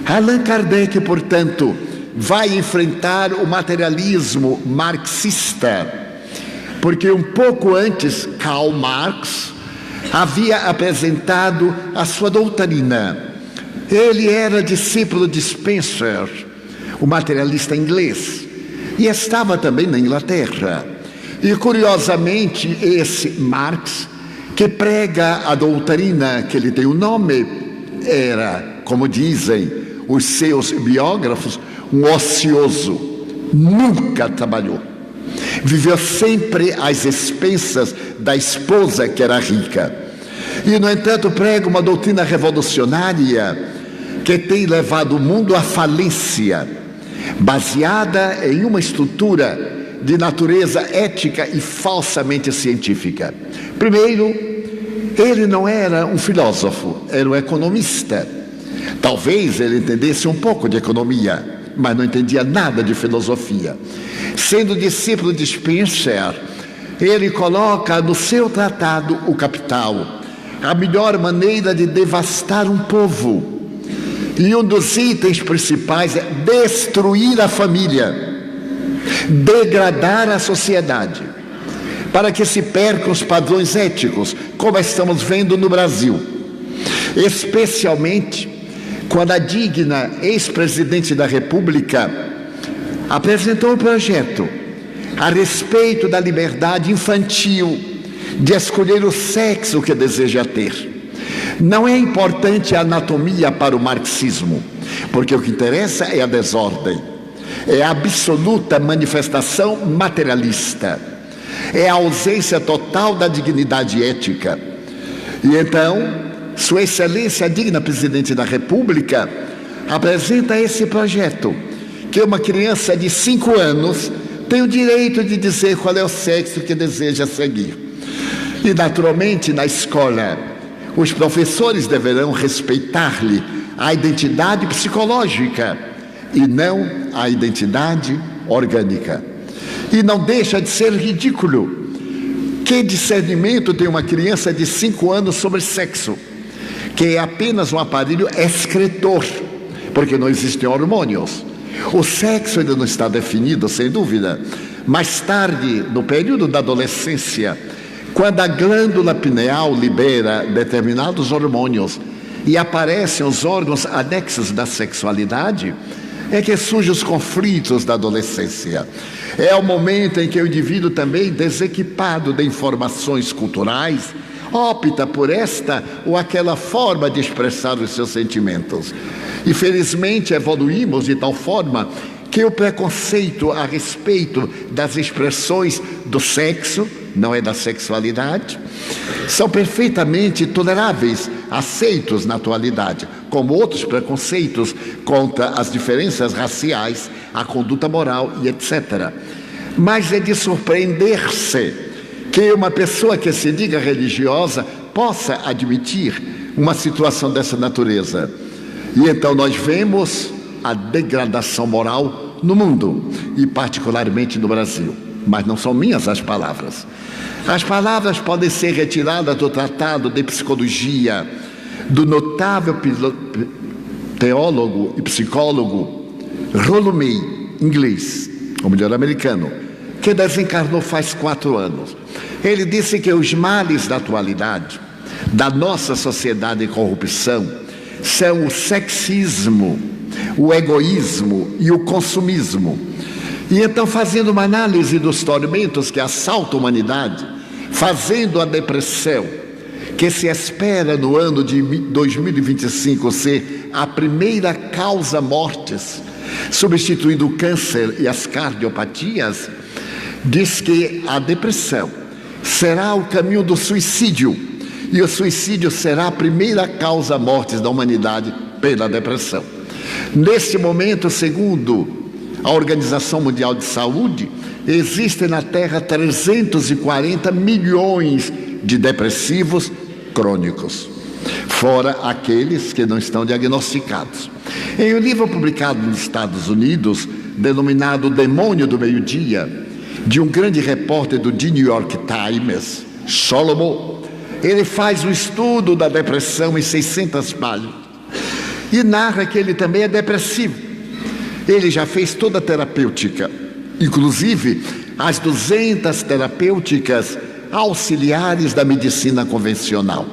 Allan Kardec, portanto, vai enfrentar o materialismo marxista, porque um pouco antes, Karl Marx havia apresentado a sua doutrina. Ele era discípulo de Spencer, o materialista inglês, e estava também na Inglaterra. E, curiosamente, esse Marx, que prega a doutrina que lhe tem o nome, era, como dizem os seus biógrafos, um ocioso, nunca trabalhou. Viveu sempre às expensas da esposa, que era rica. E, no entanto, prega uma doutrina revolucionária que tem levado o mundo à falência, baseada em uma estrutura de natureza ética e falsamente científica. Primeiro, ele não era um filósofo, era um economista. Talvez ele entendesse um pouco de economia, mas não entendia nada de filosofia. Sendo discípulo de Spencer, ele coloca no seu tratado O Capital a melhor maneira de devastar um povo. E um dos itens principais é destruir a família, degradar a sociedade, para que se percam os padrões éticos, como estamos vendo no Brasil. Especialmente quando a digna ex-presidente da República apresentou um projeto a respeito da liberdade infantil de escolher o sexo que deseja ter. Não é importante a anatomia para o marxismo, porque o que interessa é a desordem, é a absoluta manifestação materialista, é a ausência total da dignidade ética. E então, Sua Excelência, a digna Presidente da República, apresenta esse projeto, que uma criança de 5 anos tem o direito de dizer qual é o sexo que deseja seguir. E, naturalmente, na escola, os professores deverão respeitar-lhe a identidade psicológica e não a identidade orgânica. E não deixa de ser ridículo. Que discernimento tem uma criança de 5 anos sobre sexo, que é apenas um aparelho excretor, porque não existem hormônios. O sexo ainda não está definido, sem dúvida. Mais tarde, no período da adolescência, quando a glândula pineal libera determinados hormônios e aparecem os órgãos anexos da sexualidade, é que surgem os conflitos da adolescência. É o momento em que o indivíduo, também desequipado de informações culturais, opta por esta ou aquela forma de expressar os seus sentimentos. E felizmente evoluímos de tal forma que o preconceito a respeito das expressões do sexo, não é da sexualidade, são perfeitamente toleráveis, aceitos na atualidade, como outros preconceitos contra as diferenças raciais, a conduta moral e etc. Mas é de surpreender-se que uma pessoa que se diga religiosa possa admitir uma situação dessa natureza. E então nós vemos a degradação moral no mundo, e particularmente no Brasil. Mas não são minhas as palavras. As palavras podem ser retiradas do Tratado de Psicologia do notável teólogo e psicólogo Rollo May, inglês, ou melhor, americano, que desencarnou faz 4 anos. Ele disse que os males da atualidade, da nossa sociedade em corrupção, são o sexismo, o egoísmo e o consumismo. E então, fazendo uma análise dos tormentos que assaltam a humanidade, fazendo a depressão, que se espera no ano de 2025 ser a primeira causa mortes, substituindo o câncer e as cardiopatias, diz que a depressão será o caminho do suicídio, e o suicídio será a primeira causa mortes da humanidade pela depressão. Neste momento, segundo a Organização Mundial de Saúde, existem na Terra 340 milhões de depressivos crônicos, fora aqueles que não estão diagnosticados. Em um livro publicado nos Estados Unidos, denominado O Demônio do Meio-Dia, de um grande repórter do The New York Times, Solomon, ele faz um estudo da depressão em 600 páginas e narra que ele também é depressivo. Ele já fez toda a terapêutica, inclusive as 200 terapêuticas auxiliares da medicina convencional,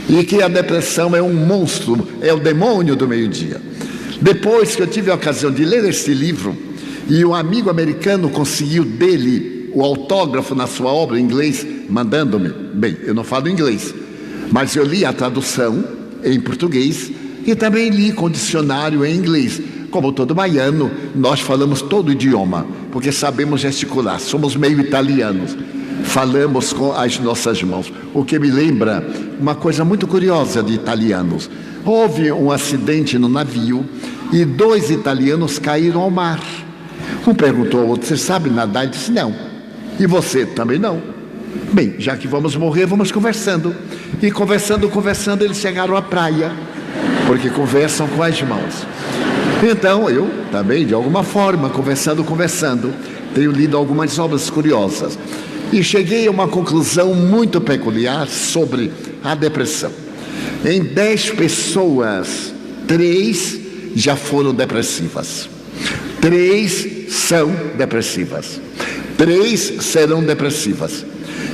e que a depressão é um monstro, é o demônio do meio-dia. Depois que eu tive a ocasião de ler este livro, e um amigo americano conseguiu dele o autógrafo na sua obra em inglês, mandando-me, bem, eu não falo inglês, mas eu li a tradução em português e também li com dicionário em inglês. Como todo baiano, nós falamos todo o idioma, porque sabemos gesticular, somos meio italianos, falamos com as nossas mãos. O que me lembra uma coisa muito curiosa de italianos. Houve um acidente no navio e 2 italianos caíram ao mar. Um perguntou ao outro: você sabe nadar? Ele disse: não. E você? Também não. Bem, já que vamos morrer, vamos conversando. E conversando, eles chegaram à praia, porque conversam com as mãos. Então, eu também, de alguma forma, conversando, tenho lido algumas obras curiosas. E cheguei a uma conclusão muito peculiar sobre a depressão. Em 10 pessoas, 3 já foram depressivas. 3 são depressivas. 3 serão depressivas.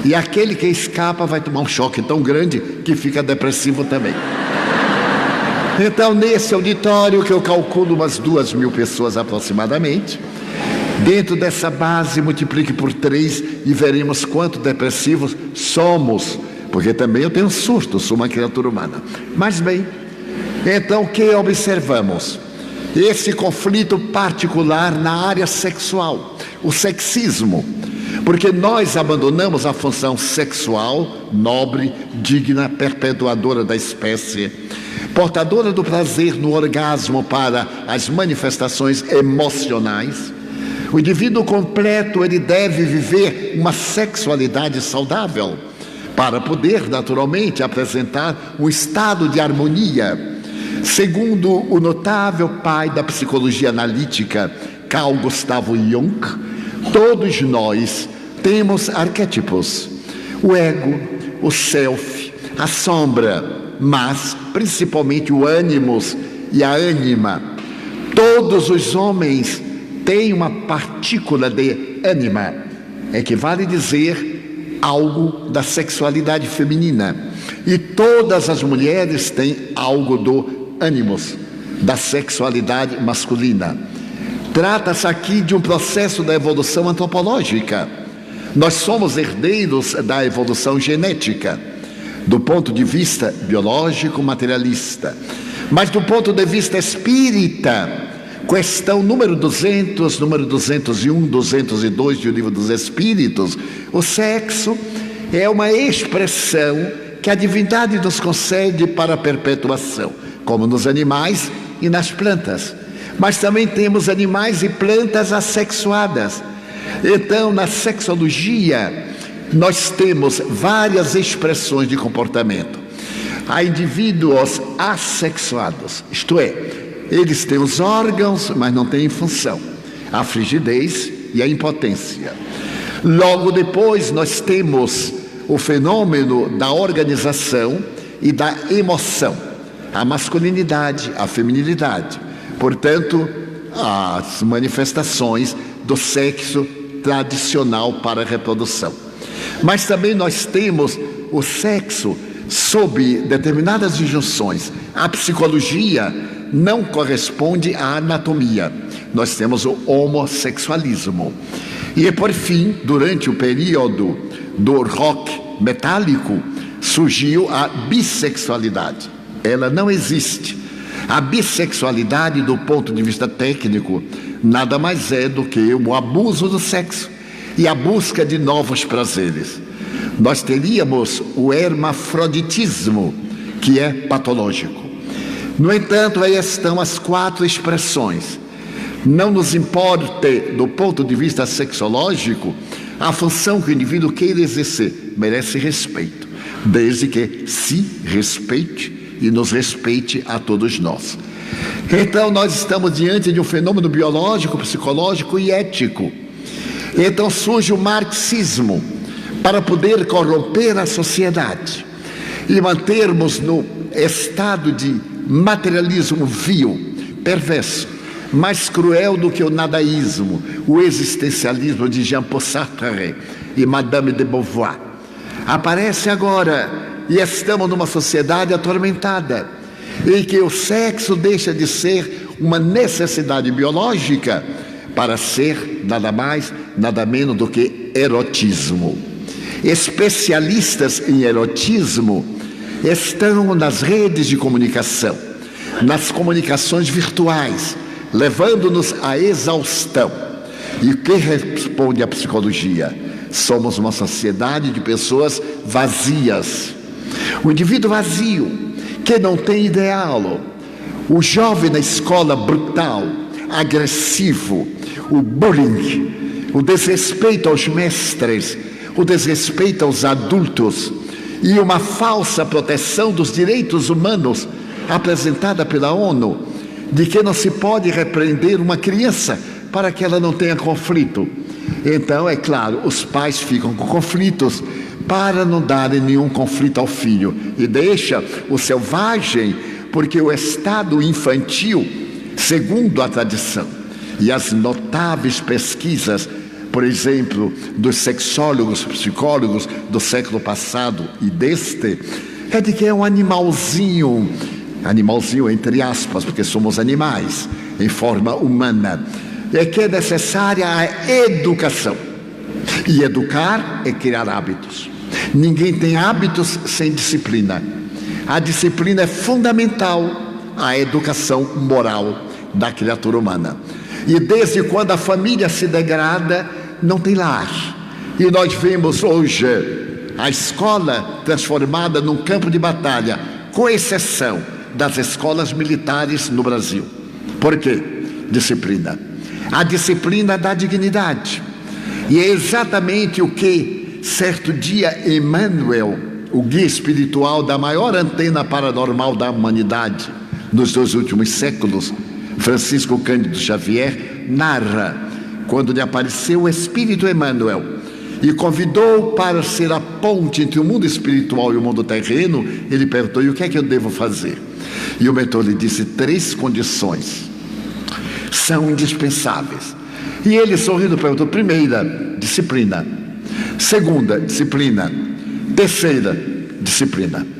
E aquele que escapa vai tomar um choque tão grande que fica depressivo também. Então, nesse auditório, que eu calculo umas 2.000 pessoas aproximadamente, dentro dessa base, multiplique por 3 e veremos quanto depressivos somos, porque também eu tenho surto, sou uma criatura humana. Mas bem, então o que observamos? Esse conflito particular na área sexual, o sexismo, porque nós abandonamos a função sexual, nobre, digna, perpetuadora da espécie, portadora do prazer no orgasmo para as manifestações emocionais. O indivíduo completo, ele deve viver uma sexualidade saudável para poder, naturalmente, apresentar um estado de harmonia. Segundo o notável pai da psicologia analítica, Carl Gustav Jung, todos nós temos arquétipos: o ego, o self, a sombra, mas principalmente o ânimos e a ânima. Todos os homens têm uma partícula de ânima, equivale dizer algo da sexualidade feminina, e todas as mulheres têm algo do ânimos, da sexualidade masculina. Trata-se aqui de um processo da evolução antropológica. Nós somos herdeiros da evolução genética, do ponto de vista biológico materialista, mas do ponto de vista espírita, questão número 200, número 201, 202 do Livro dos Espíritos, o sexo é uma expressão que a divindade nos concede para a perpetuação, como nos animais e nas plantas. Mas também temos animais e plantas assexuadas. Então, na sexologia, nós temos várias expressões de comportamento. Há indivíduos assexuados, isto é, eles têm os órgãos, mas não têm função. A frigidez e a impotência. Logo depois, nós temos o fenômeno da organização e da emoção. A masculinidade, a feminilidade. Portanto, as manifestações do sexo tradicional para a reprodução. Mas também nós temos o sexo sob determinadas injunções. A psicologia não corresponde à anatomia. Nós temos o homossexualismo. E por fim, durante o período do rock metálico, surgiu a bissexualidade. Ela não existe. A bissexualidade, do ponto de vista técnico, nada mais é do que o abuso do sexo e a busca de novos prazeres. Nós teríamos o hermafroditismo, que é patológico. No entanto, aí estão as 4 expressões. Não nos importe, do ponto de vista sexológico, a função que o indivíduo queira exercer, merece respeito, desde que se respeite e nos respeite a todos nós. Então, nós estamos diante de um fenômeno biológico, psicológico e ético. Então surge o marxismo para poder corromper a sociedade e mantermos no estado de materialismo vil, perverso, mais cruel do que o nadaísmo, o existencialismo de Jean-Paul Sartre e Madame de Beauvoir. Aparece agora, e estamos numa sociedade atormentada, em que o sexo deixa de ser uma necessidade biológica para ser nada mais, nada menos do que erotismo. Especialistas em erotismo estão nas redes de comunicação, nas comunicações virtuais, levando-nos à exaustão. E o que responde a psicologia? Somos uma sociedade de pessoas vazias. O indivíduo vazio, que não tem ideal. O jovem na escola brutal, agressivo, o bullying, o desrespeito aos mestres, o desrespeito aos adultos e uma falsa proteção dos direitos humanos apresentada pela ONU, de que não se pode repreender uma criança para que ela não tenha conflito. Então, é claro, os pais ficam com conflitos para não darem nenhum conflito ao filho e deixa o selvagem, porque o estado infantil, segundo a tradição e as notáveis pesquisas, por exemplo, dos sexólogos, psicólogos do século passado e deste, é de que é um animalzinho entre aspas, porque somos animais em forma humana, é que é necessária a educação. E educar é criar hábitos. Ninguém tem hábitos sem disciplina. A disciplina é fundamental à educação moral da criatura humana. E desde quando a família se degrada, não tem lar. E nós vemos hoje a escola transformada num campo de batalha, com exceção das escolas militares no Brasil. Por quê? Disciplina. A disciplina dá dignidade. E é exatamente o que, certo dia, Emmanuel, o guia espiritual da maior antena paranormal da humanidade nos 2 últimos séculos, Francisco Cândido Xavier, narra quando lhe apareceu o Espírito Emmanuel e convidou para ser a ponte entre o mundo espiritual e o mundo terreno. Ele perguntou: e o que é que eu devo fazer? E o mentor lhe disse: 3 condições são indispensáveis. E ele, sorrindo, perguntou: primeira, disciplina; segunda, disciplina; terceira, disciplina.